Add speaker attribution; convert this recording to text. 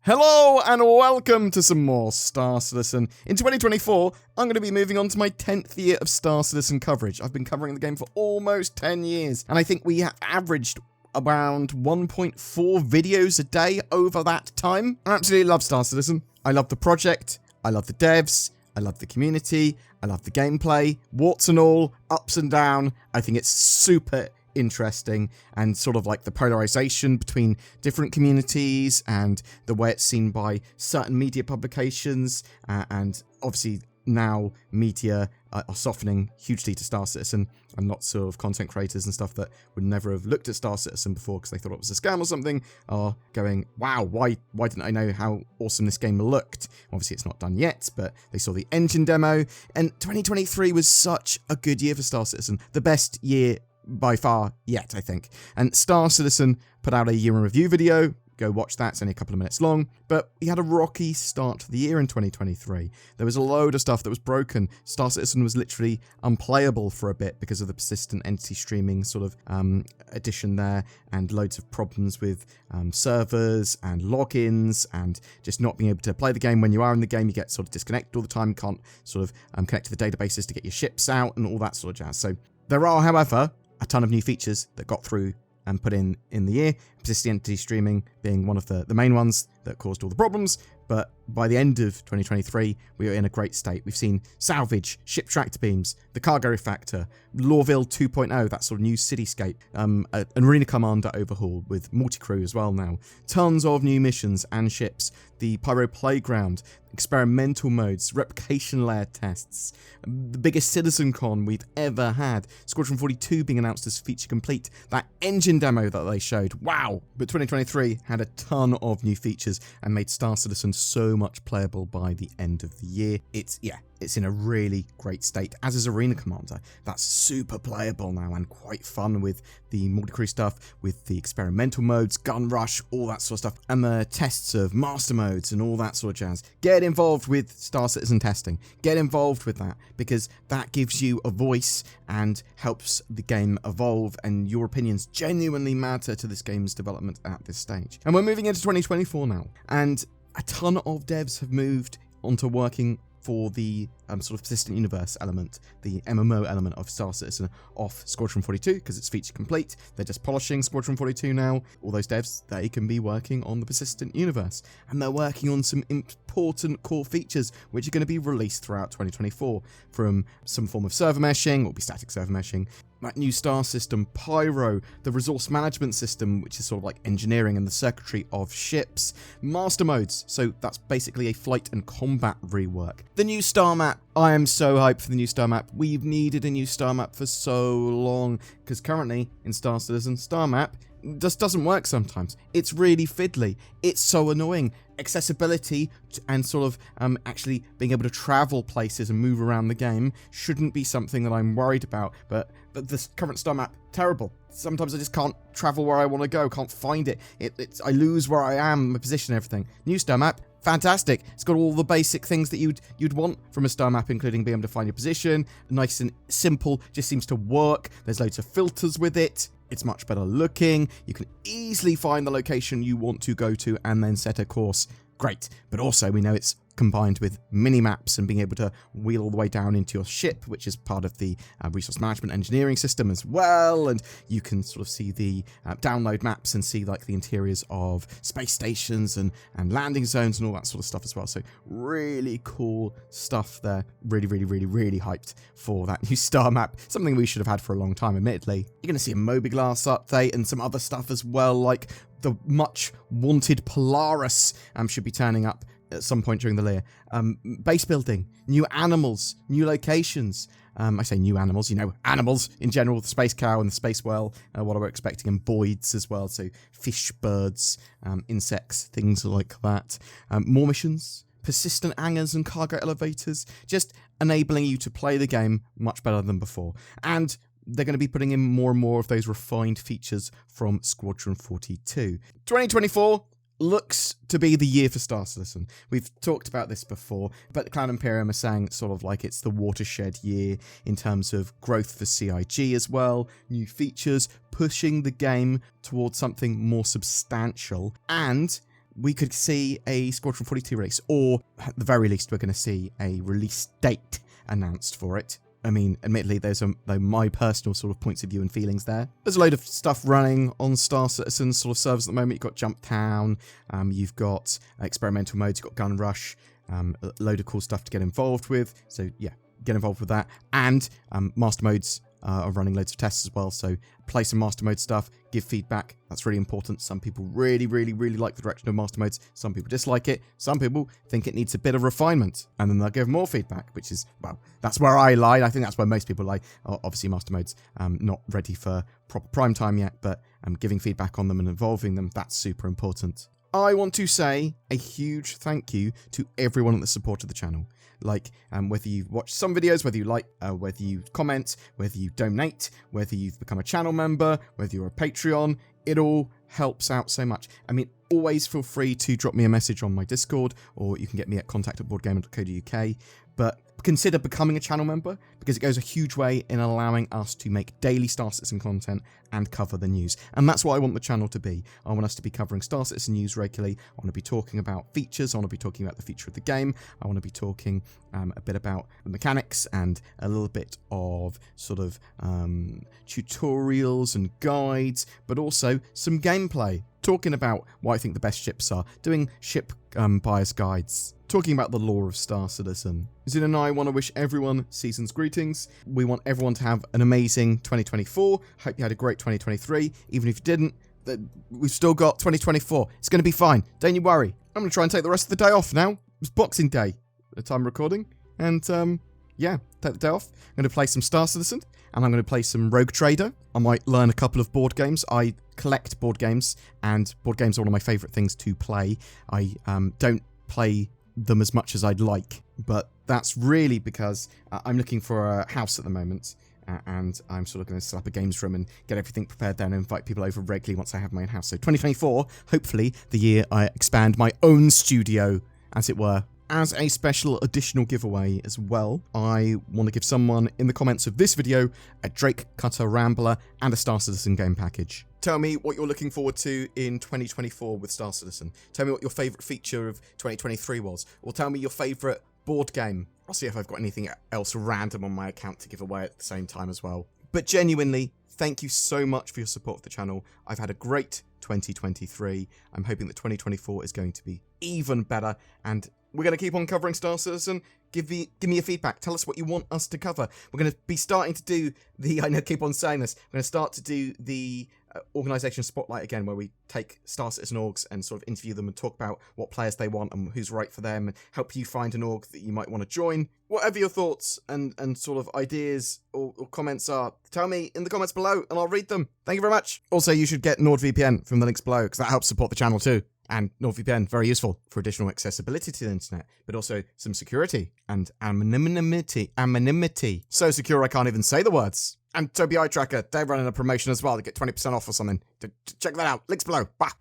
Speaker 1: Hello and welcome to some more Star Citizen. In 2024, I'm going to be moving on to my 10th year of Star Citizen coverage. I've been covering the game for almost 10 years, and I think we have averaged around 1.4 videos a day over that time. I absolutely love Star Citizen. I love the project, I love the devs, I love the community, I love the gameplay, warts and all, ups and down. I think it's super interesting, and sort of like the polarization between different communities and the way it's seen by certain media publications, and obviously now media are softening hugely to Star Citizen, and lots of content creators and stuff that would never have looked at Star Citizen before because they thought it was a scam or something are going, wow, why didn't I know how awesome this game looked? Obviously it's not done yet, but they saw the engine demo, and 2023 was such a good year for Star Citizen. The best year by far yet, I think. And Star Citizen put out a year in review video. Go watch that, it's only a couple of minutes long. But we had a rocky start to the year in 2023. There was a load of stuff that was broken. Star Citizen was literally unplayable for a bit because of the persistent entity streaming sort of addition there, and loads of problems with servers and logins, and just not being able to play the game. When you are in the game, you get sort of disconnected all the time, can't sort of connect to the databases to get your ships out and all that sort of jazz. So there are, however, a ton of new features that got through and put in the year, persistent entity streaming being one of the main ones that caused all the problems. But by the end of 2023, we are in a great state. We've seen salvage, ship tractor beams, the cargo refactor, Lawville 2.0, that sort of new cityscape, an arena commander overhaul with multi-crew as well now, tons of new missions and ships, the Pyro Playground, experimental modes, replication layer tests, the biggest Citizen Con we've ever had, Squadron 42 being announced as feature complete, that engine demo that they showed, wow! But 2023 had a ton of new features and made Star Citizen so much playable by the end of the year. It's in a really great state, as is Arena Commander. That's super playable now and quite fun with the multi-crew stuff, with the experimental modes, gun rush, all that sort of stuff, and the tests of master modes and all that sort of jazz. Get involved with Star Citizen testing. Get involved with that, because that gives you a voice and helps the game evolve, and your opinions genuinely matter to this game's development at this stage. And we're moving into 2024 now, and a ton of devs have moved onto working for the sort of persistent universe element, the MMO element of Star Citizen off Squadron 42, because it's feature complete. They're just polishing Squadron 42 now. All those devs, they can be working on the persistent universe. And they're working on some important core features, which are going to be released throughout 2024, from some form of server meshing, or be static server meshing, that new star system, Pyro, the resource management system, which is sort of like engineering and the circuitry of ships, master modes, so that's basically a flight and combat rework. The new star map, I am so hyped for the new star map. We've needed a new star map for so long, because currently in Star Citizen, star map just doesn't work sometimes. It's really fiddly. It's so annoying. Accessibility and sort of actually being able to travel places and move around the game shouldn't be something that I'm worried about, but this current star map, terrible. Sometimes I just can't travel where I want to go, can't find it. I lose where I am, my position and everything. New star map, fantastic. It's got all the basic things that you'd want from a star map, including being able to find your position. Nice and simple, just seems to work. There's loads of filters with it. It's much better looking. You can easily find the location you want to go to and then set a course. Great. But also we know it's combined with mini-maps and being able to wheel all the way down into your ship, which is part of the resource management engineering system as well, and you can sort of see the download maps and see like the interiors of space stations and landing zones and all that sort of stuff as well. So really cool stuff there. Really hyped for that new star map. Something we should have had for a long time, admittedly. You're going to see a Mobiglass update and some other stuff as well, like the much wanted Polaris should be turning up at some point during the year. Base building, new animals, new locations. I say new animals, animals in general, the space cow and the space whale, what we're expecting, and boids as well, so fish, birds, insects, things like that. More missions, persistent hangars and cargo elevators, just enabling you to play the game much better than before. And they're going to be putting in more and more of those refined features from Squadron 42. 2024 looks to be the year for Star Citizen. We've talked about this before, but Cloud Imperium are saying sort of like it's the watershed year in terms of growth for CIG as well, new features, pushing the game towards something more substantial, and we could see a Squadron 42 release, or at the very least, we're going to see a release date announced for it. I mean, admittedly, there's my personal sort of points of view and feelings there. There's a load of stuff running on Star Citizen sort of servers at the moment. You've got Jump Town, you've got experimental modes, you've got Gun Rush, a load of cool stuff to get involved with. So yeah, get involved with that. And master modes are running loads of tests as well. So play some master mode stuff, give feedback. That's really important. Some people really, really, really like the direction of master modes. Some people dislike it. Some people think it needs a bit of refinement. And then they'll give more feedback, which is, well, that's where I lie. I think that's where most people lie. Obviously, master modes not ready for proper prime time yet, but giving feedback on them and involving them, that's super important. I want to say a huge thank you to everyone that supported the channel. Like, whether you've watched some videos, whether you like, whether you comment, whether you donate, whether you've become a channel member, whether you're a Patreon, it all helps out so much. I mean, always feel free to drop me a message on my Discord, or you can get me at contact@boredgamer.co.uk. But consider becoming a channel member, because it goes a huge way in allowing us to make daily Star Citizen content and cover the news. And that's what I want the channel to be. I want us to be covering Star Citizen news regularly. I want to be talking about features. I want to be talking about the feature of the game. I want to be talking a bit about the mechanics and a little bit of sort of tutorials and guides, but also some gameplay. Talking about what I think the best ships are. Doing ship buyer's guides. Talking about the lore of Star Citizen. Zin and I want to wish everyone season's greetings. We want everyone to have an amazing 2024. Hope you had a great 2023. Even if you didn't, we've still got 2024. It's going to be fine. Don't you worry. I'm going to try and take the rest of the day off now. It's Boxing Day at the time of recording. And yeah, take the day off. I'm going to play some Star Citizen. And I'm going to play some Rogue Trader. I might learn a couple of board games. I collect board games. And board games are one of my favourite things to play. I don't play them as much as I'd like, but that's really because I'm looking for a house at the moment, and I'm sort of going to set up a games room and get everything prepared there and invite people over regularly once I have my own house. So 2024, hopefully the year I expand my own studio, as it were. As a special additional giveaway as well, I want to give someone in the comments of this video a Drake Cutter Rambler and a Star Citizen game package. Tell me what you're looking forward to in 2024 with Star Citizen. Tell me what your favourite feature of 2023 was. Or tell me your favourite board game. I'll see if I've got anything else random on my account to give away at the same time as well. But genuinely, thank you so much for your support of the channel. I've had a great 2023. I'm hoping that 2024 is going to be even better. And we're going to keep on covering Star Citizen. Give me your feedback. Tell us what you want us to cover. We're going to be starting to do the, I know I keep on saying this, we're going to start to do the organisation spotlight again, where we take Star Citizen orgs and sort of interview them and talk about what players they want and who's right for them, and help you find an org that you might want to join. Whatever your thoughts and sort of ideas or comments are, tell me in the comments below and I'll read them. Thank you very much. Also, you should get NordVPN from the links below, because that helps support the channel too. And NordVPN, very useful for additional accessibility to the internet, but also some security and anonymity. So secure I can't even say the words. And Tobii Eye Tracker, they're running a promotion as well to get 20% off or something. Check that out. Links below. Bye.